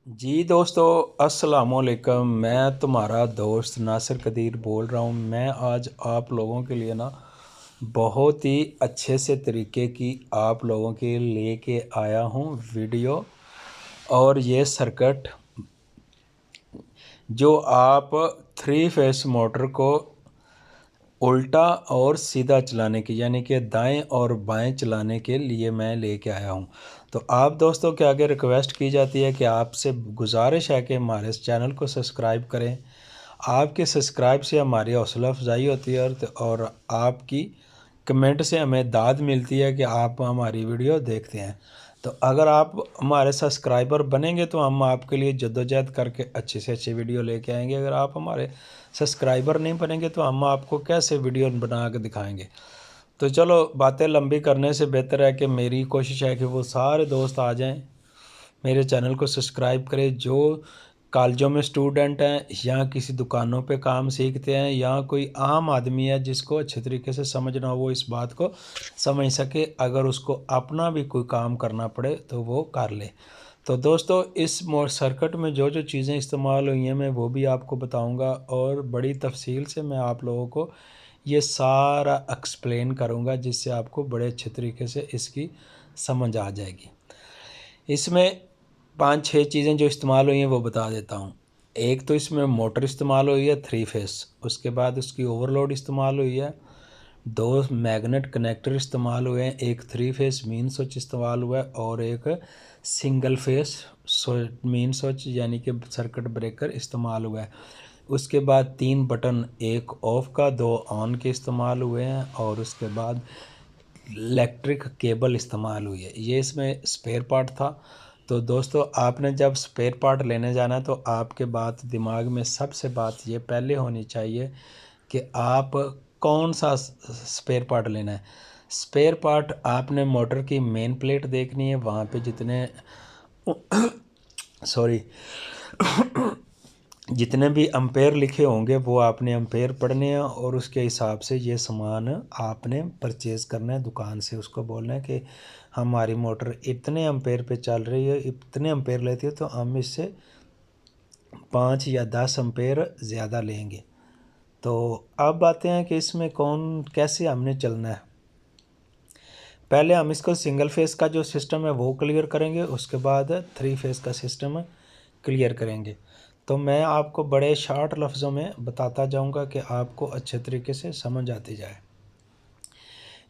जी दोस्तों, अस्सलामुअलैकुम। मैं तुम्हारा दोस्त नासिर कदीर बोल रहा हूँ। मैं आज आप लोगों के लिए ना बहुत ही अच्छे से तरीके की आप लोगों के लेके आया हूँ वीडियो। और ये सर्किट जो आप थ्री फेस मोटर को उल्टा और सीधा चलाने की यानी कि दाएं और बाएं चलाने के लिए मैं लेके आया हूं। तो आप दोस्तों के आगे रिक्वेस्ट की जाती है कि आपसे गुजारिश है कि हमारे इस चैनल को सब्सक्राइब करें। आपके सब्सक्राइब से हमारी हौसला अफजाई होती है और आपकी कमेंट से हमें दाद मिलती है कि आप हमारी वीडियो देखते हैं। तो अगर आप हमारे सब्सक्राइबर बनेंगे तो हम आपके लिए जद्दोजहद करके अच्छे से अच्छी वीडियो लेके आएंगे। अगर आप हमारे सब्सक्राइबर नहीं बनेंगे तो हम आपको कैसे वीडियो बना के दिखाएंगे। तो चलो, बातें लंबी करने से बेहतर है कि मेरी कोशिश है कि वो सारे दोस्त आ जाएं, मेरे चैनल को सब्सक्राइब करें। जो कॉलेजों में स्टूडेंट हैं या किसी दुकानों पे काम सीखते हैं या कोई आम आदमी है जिसको अच्छे तरीके से समझना हो, वो इस बात को समझ सके। अगर उसको अपना भी कोई काम करना पड़े तो वो कर ले। तो दोस्तों, इस सर्किट में जो जो चीज़ें इस्तेमाल हुई हैं मैं वो भी आपको बताऊंगा और बड़ी तफसील से मैं आप लोगों को ये सारा एक्सप्लेन करूंगा, जिससे आपको बड़े अच्छे तरीके से इसकी समझ आ जाएगी। इसमें 5-6 चीज़ें जो इस्तेमाल हुई हैं वो बता देता हूँ। एक तो इसमें मोटर इस्तेमाल हुई है थ्री फेस, उसके बाद उसकी ओवरलोड इस्तेमाल हुई है, 2 मैग्नेट कनेक्टर इस्तेमाल हुए हैं, एक थ्री फेस मेन स्विच इस्तेमाल हुआ है और एक सिंगल फेस मेन स्विच यानी कि सर्किट ब्रेकर इस्तेमाल हुआ है। उसके बाद 3 बटन, एक ऑफ का 2 ऑन के इस्तेमाल हुए हैं और उसके बाद इलेक्ट्रिक केबल इस्तेमाल हुई है। ये इसमें स्पेयर पार्ट था। तो दोस्तों, आपने जब स्पेयर पार्ट लेने जाना तो आपके बात दिमाग में सबसे बात ये पहले होनी चाहिए कि आप कौन सा स्पेयर पार्ट लेना है। स्पेयर पार्ट आपने मोटर की मेन प्लेट देखनी है, वहाँ पे जितने सॉरी जितने भी अम्पेयर लिखे होंगे वो आपने अम्पेयर पढ़ने हैं और उसके हिसाब से ये सामान आपने परचेज़ करना है दुकान से। उसको बोलना है कि हमारी मोटर इतने अम्पेयर पे चल रही है, इतने अम्पेयर लेती है, तो हम इससे 5 या 10 अम्पेयर ज़्यादा लेंगे। तो अब बातें हैं कि इसमें कौन कैसे हमने चलना है। पहले हम इसको सिंगल फेस का जो सिस्टम है वो क्लियर करेंगे, उसके बाद थ्री फेस का सिस्टम क्लियर करेंगे। तो मैं आपको बड़े शॉर्ट लफ्ज़ों में बताता जाऊंगा कि आपको अच्छे तरीके से समझ आती जाए।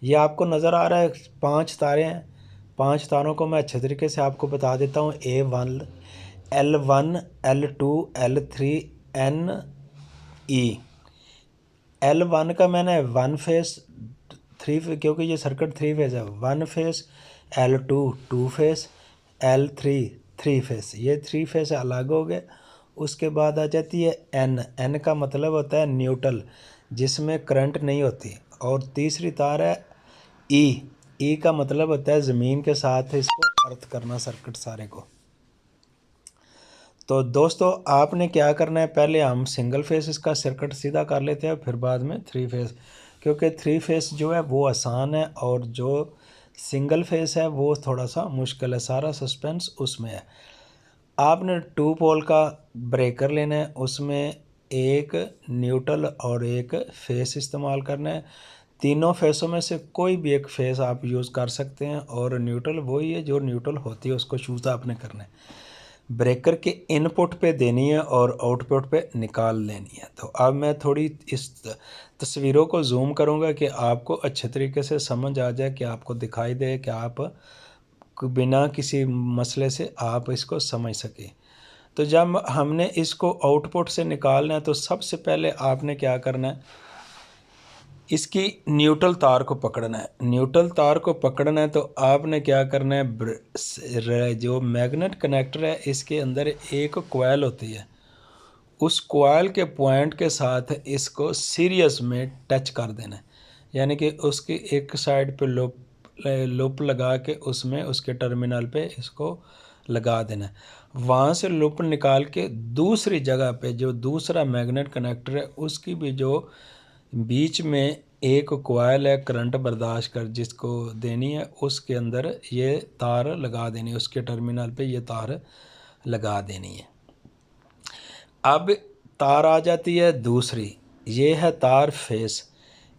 ये आपको नज़र आ रहा है 5 तारे हैं। 5 तारों को मैं अच्छे तरीके से आपको बता देता हूँ। A1, L1, L2, L3, NE। L1 का मैंने वन फेस थ्री, क्योंकि ये सर्किट थ्री फेस है, one phase. L2 two phase, L3 three phase. ये थ्री फेस अलग हो गए। उसके बाद आ जाती है N का मतलब होता है न्यूट्रल, जिसमें करंट नहीं होती। और तीसरी तार है E का मतलब होता है ज़मीन के साथ इसको अर्थ करना सर्किट सारे को। तो दोस्तों, आपने क्या करना है, पहले हम सिंगल फेस इसका सर्किट सीधा कर लेते हैं, फिर बाद में थ्री फेस, क्योंकि थ्री फेस जो है वो आसान है और जो सिंगल फेस है वो थोड़ा सा मुश्किल है। सारा सस्पेंस उसमें है। आपने 2 पोल का ब्रेकर लेना है, उसमें एक न्यूट्रल और एक फेस इस्तेमाल करना है। तीनों फेसों में से कोई भी एक फेस आप यूज़ कर सकते हैं और न्यूट्रल वही है जो न्यूट्रल होती है, उसको चूज़ आपने करना है। ब्रेकर के इनपुट पे देनी है और आउटपुट पे निकाल लेनी है। तो अब मैं थोड़ी इस तस्वीरों को जूम करूंगा कि आपको अच्छे तरीके से समझ आ जाए, कि आपको दिखाई दे, कि आप बिना किसी मसले से आप इसको समझ सकें। तो जब हमने इसको आउटपुट से निकालना है तो सबसे पहले आपने क्या करना है, इसकी न्यूट्रल तार को पकड़ना है। न्यूट्रल तार को पकड़ना है तो आपने क्या करना है, जो मैग्नेट कनेक्टर है इसके अंदर एक कोयल होती है, उस कोयल के पॉइंट के साथ इसको सीरियस में टच कर देना है। यानी कि उसकी एक साइड पे लूप लगा के उसमें उसके टर्मिनल पे इसको लगा देना है। वहाँ से लूप निकाल के दूसरी जगह पे जो दूसरा मैग्नेट कनेक्टर है उसकी भी जो बीच में एक कोयल है करंट बर्दाश्त कर जिसको देनी है, उसके अंदर ये तार लगा देनी है, उसके टर्मिनल पे ये तार लगा देनी है। अब तार आ जाती है दूसरी, ये है तार फेस।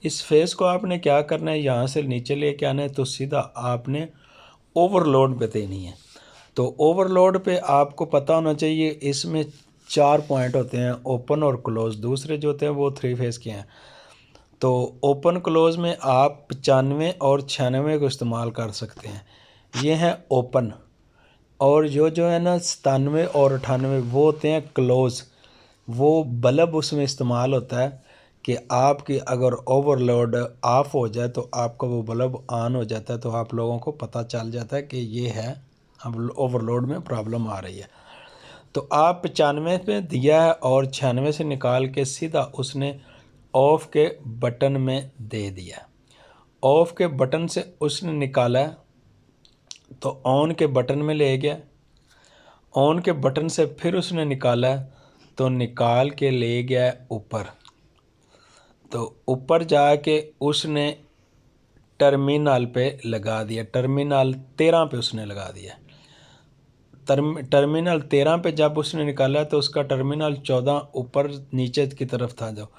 इस फेस को आपने क्या करना है, यहाँ से नीचे लेके आना है तो सीधा आपने ओवरलोड पे देनी है। तो ओवरलोड पे आपको पता होना चाहिए, इसमें 4 पॉइंट होते हैं, ओपन और क्लोज। दूसरे जो होते हैं वो 3 फेस के हैं। तो ओपन क्लोज में आप 95 और 96 को इस्तेमाल कर सकते हैं, ये हैं ओपन। और जो है ना 97 और 98 वो होते हैं क्लोज। वो बल्ब उसमें इस्तेमाल होता है कि आपकी अगर ओवरलोड ऑफ हो जाए तो आपका वो बल्ब ऑन हो जाता है, तो आप लोगों को पता चल जाता है कि ये है, अब ओवरलोड में प्रॉब्लम आ रही है। तो आप 95 पे दिया है और 96 से निकाल के सीधा उसने ऑफ़ के बटन में दे दिया। ऑफ़ के बटन से उसने निकाला तो ऑन के बटन में ले गया। ऑन के बटन से फिर उसने निकाला तो निकाल के ले गया ऊपर। तो ऊपर जाके उसने टर्मिनल पे लगा दिया, टर्मिनल 13 पे उसने लगा दिया। टर्मिनल 13 पे जब उसने निकाला तो उसका टर्मिनल 14 ऊपर नीचे की तरफ था, जो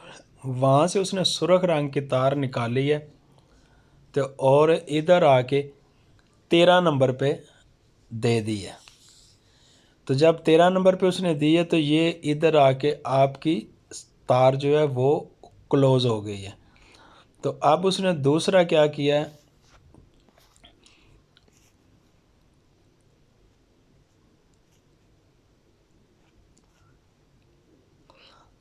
वहाँ से उसने सुर्ख रंग की तार निकाली है तो और इधर आके 13 नंबर पे दे दी है। तो जब 13 नंबर पे उसने दी है तो ये इधर आके आपकी तार जो है वो क्लोज हो गई है। तो अब उसने दूसरा क्या किया है,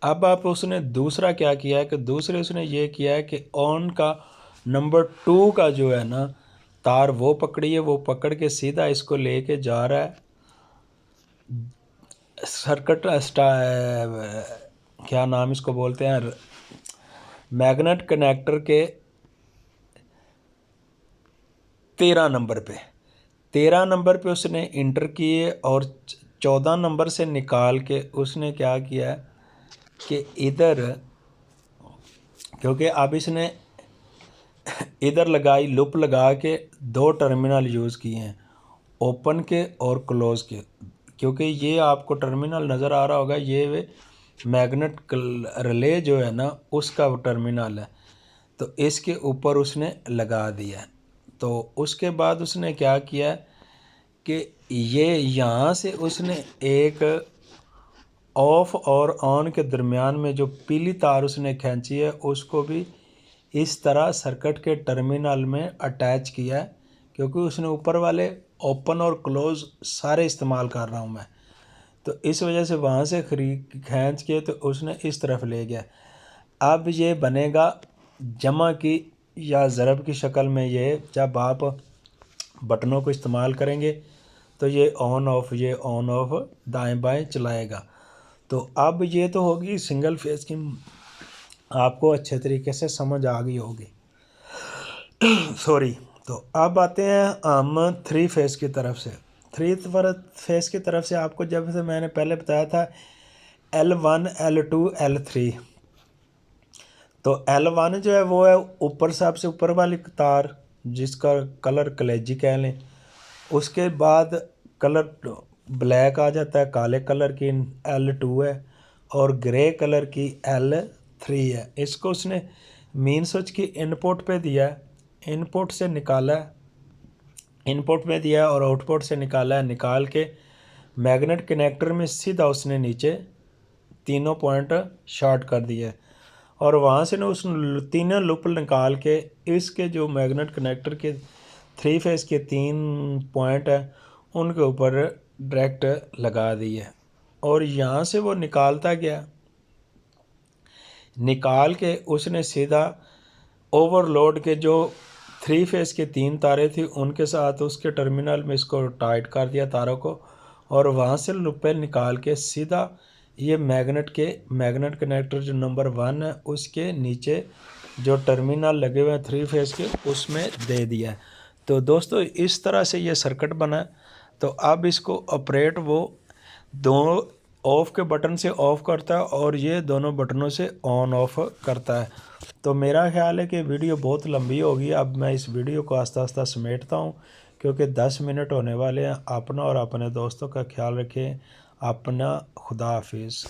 अब आप उसने दूसरा क्या किया है कि दूसरे उसने ये किया है कि ऑन का नंबर 2 का जो है ना तार वो पकड़ी है, वो पकड़ के सीधा इसको लेके जा रहा है सर्किट क्या नाम इसको बोलते हैं, मैग्नेट कनेक्टर के 13 नंबर पे। 13 नंबर पे उसने इंटर किए और 14 नंबर से निकाल के उसने क्या किया कि इधर, क्योंकि अब इसने इधर लगाई लूप लगा के 2 टर्मिनल यूज़ किए हैं, ओपन के और क्लोज के। क्योंकि ये आपको टर्मिनल नज़र आ रहा होगा, ये मैग्नेट रिले जो है ना उसका टर्मिनल है, तो इसके ऊपर उसने लगा दिया। तो उसके बाद उसने क्या किया कि ये यहाँ से उसने एक ऑफ और ऑन के दरमियान में जो पीली तार उसने खींची है उसको भी इस तरह सर्किट के टर्मिनल में अटैच किया है, क्योंकि उसने ऊपर वाले ओपन और क्लोज सारे इस्तेमाल कर रहा हूँ मैं, तो इस वजह से वहाँ से खींच के तो उसने इस तरफ ले गया। अब ये बनेगा जमा की या ज़रब की शक्ल में, ये जब आप बटनों को इस्तेमाल करेंगे तो ये ऑन ऑफ दाएं बाएं चलाएगा। तो अब ये तो होगी सिंगल फेज की, आपको अच्छे तरीके से समझ आ गई होगी सॉरी। तो अब आते हैं हम 3 फेज की तरफ से। 3 फेज की तरफ से आपको जब से मैंने पहले बताया था L1 L2 L3। तो L1 जो है वो है ऊपर सबसे ऊपर वाली तार जिसका कलर कलेजी कह लें। उसके बाद कलर ब्लैक आ जाता है, काले कलर की L2 है और ग्रे कलर की L3 है। इसको उसने मेन स्विच की इनपुट पे दिया है, इनपुट से निकाला है, इनपुट में दिया है और आउटपुट से निकाला है। निकाल के मैग्नेट कनेक्टर में सीधा उसने नीचे तीनों पॉइंट शॉर्ट कर दिया और वहाँ से ना उस तीनों लूप निकाल के इसके जो मैग्नेट कनेक्टर के 3 फेस के 3 पॉइंट है उनके ऊपर डायरेक्ट लगा दिए और यहाँ से वो निकालता गया। निकाल के उसने सीधा ओवरलोड के जो 3 फेस के 3 तारे थी उनके साथ उसके टर्मिनल में इसको टाइट कर दिया तारों को और वहाँ से लूपे निकाल के सीधा ये मैग्नेट कनेक्टर जो नंबर 1 है उसके नीचे जो टर्मिनल लगे हुए हैं 3 फेस के उसमें दे दिया है। तो दोस्तों इस तरह से ये सर्किट बना। तो अब इसको ऑपरेट वो दोनों ऑफ़ के बटन से ऑफ़ करता है और ये दोनों बटनों से ऑन ऑफ करता है। तो मेरा ख्याल है कि वीडियो बहुत लंबी होगी, अब मैं इस वीडियो को आस्ता आस्ता समेटता हूँ क्योंकि 10 मिनट होने वाले हैं। अपना और अपने दोस्तों का ख्याल रखें। अपना खुदा हाफिज़।